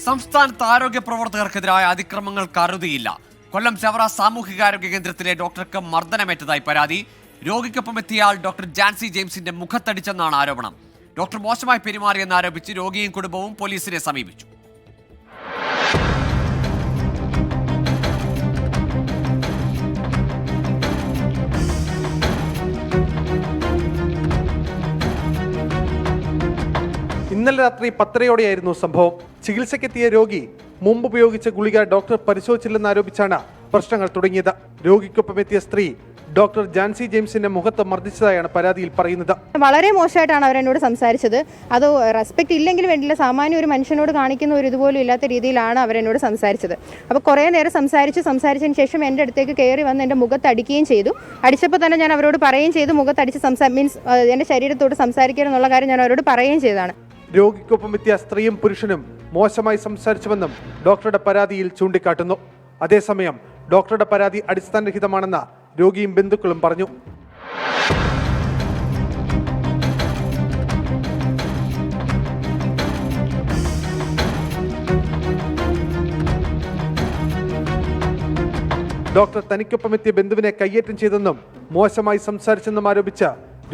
സംസ്ഥാനത്ത് ആരോഗ്യ പ്രവർത്തകർക്കെതിരായ അതിക്രമങ്ങൾക്ക് അറുതിയില്ല. കൊല്ലം ചവറ സാമൂഹികാരോഗ്യ കേന്ദ്രത്തിലെ ഡോക്ടർക്ക് മർദ്ദനമേറ്റതായി പരാതി. രോഗിക്കൊപ്പം എത്തിയയാൾ ഡോക്ടർ ജാൻസി ജെയിംസിന്റെ മുഖത്തടിച്ചെന്നാണ് ആരോപണം. ഡോക്ടർ മോശമായി പെരുമാറിയെന്ന് ആരോപിച്ച് രോഗിയും കുടുംബവും പോലീസിനെ സമീപിച്ചു. ഇന്നലെ രാത്രി 10:30 സംഭവം. ചികിത്സയ്ക്കെത്തിയ രോഗി മുമ്പ് ഉപയോഗിച്ച ഗുളിക ഡോക്ടർ പരിശോധിച്ചില്ലെന്നാരോപിച്ചാണ് പ്രശ്നങ്ങൾ തുടങ്ങിയത്. രോഗിക്കൊപ്പം എത്തിയ സ്ത്രീ ഡോക്ടർ ജാൻസി ജെയിംസിന്റെ മുഖത്ത് മർദ്ദിച്ചതായാണ് പരാതിയിൽ പറയുന്നത്. വളരെ മോശമായിട്ടാണ് അവരെന്നോട് സംസാരിച്ചത്. അത് റെസ്പെക്ട് ഇല്ലെങ്കിലും വേണ്ടില്ല, സാമാന്യ ഒരു മനുഷ്യനോട് കാണിക്കുന്ന ഒരു ഇതുപോലും ഇല്ലാത്ത രീതിയിലാണ് അവരെന്നോട് സംസാരിച്ചത്. അപ്പോൾ കുറേ നേരം സംസാരിച്ചതിന് ശേഷം എൻ്റെ അടുത്തേക്ക് കയറി വന്ന് എൻ്റെ മുഖത്ത് അടിക്കുകയും ചെയ്തു. അടിച്ചപ്പോൾ തന്നെ ഞാൻ അവരോട് പറയുകയും ചെയ്തു, മുഖത്തടിച്ച് മീൻസ് എൻ്റെ ശരീരത്തോട് സംസാരിക്കരുതെന്നുള്ള കാര്യം ഞാൻ അവരോട് പറയുകയും ചെയ്തതാണ്. രോഗിക്കൊപ്പം എത്തിയ സ്ത്രീയും പുരുഷനും മോശമായി സംസാരിച്ചുവെന്നും ഡോക്ടറുടെ പരാതിയിൽ ചൂണ്ടിക്കാട്ടുന്നു. അതേസമയം ഡോക്ടറുടെ പരാതി അടിസ്ഥാനരഹിതമാണെന്ന് രോഗിയും ബന്ധുക്കളും പറഞ്ഞു. ഡോക്ടർ തനിക്കൊപ്പം എത്തിയ ബന്ധുവിനെ കയ്യേറ്റം ചെയ്തെന്നും മോശമായി സംസാരിച്ചെന്നും ആരോപിച്ച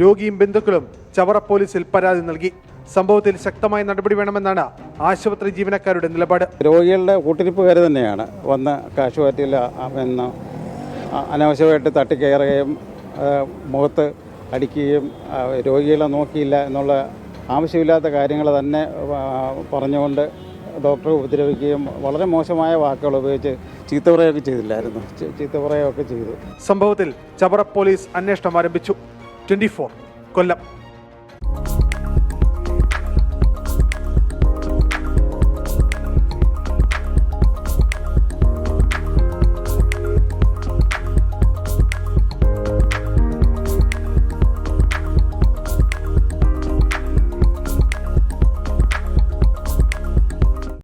രോഗിയും ബന്ധുക്കളും ചവറ പോലീസിൽ പരാതി നൽകി. സംഭവത്തിൽ ശക്തമായ നടപടി വേണമെന്നാണ് ആശുപത്രി ജീവനക്കാരുടെ നിലപാട്. രോഗികളുടെ കൂട്ടിരിപ്പുകാർ തന്നെയാണ് വന്ന് കാശുവാറ്റിയിൽ അനാവശ്യമായിട്ട് തട്ടിക്കയറുകയും മുഖത്ത് അടിക്കുകയും രോഗികളെ നോക്കിയില്ല എന്നുള്ള ആവശ്യമില്ലാത്ത കാര്യങ്ങൾ തന്നെ പറഞ്ഞുകൊണ്ട് ഡോക്ടറെ ഉപദ്രവിക്കുകയും വളരെ മോശമായ വാക്കുകൾ ഉപയോഗിച്ച് ചീത്ത പറയുകയൊക്കെ ചെയ്തു. സംഭവത്തിൽ ചവറ പോലീസ് അന്വേഷണം ആരംഭിച്ചു. 24 കൊല്ലം.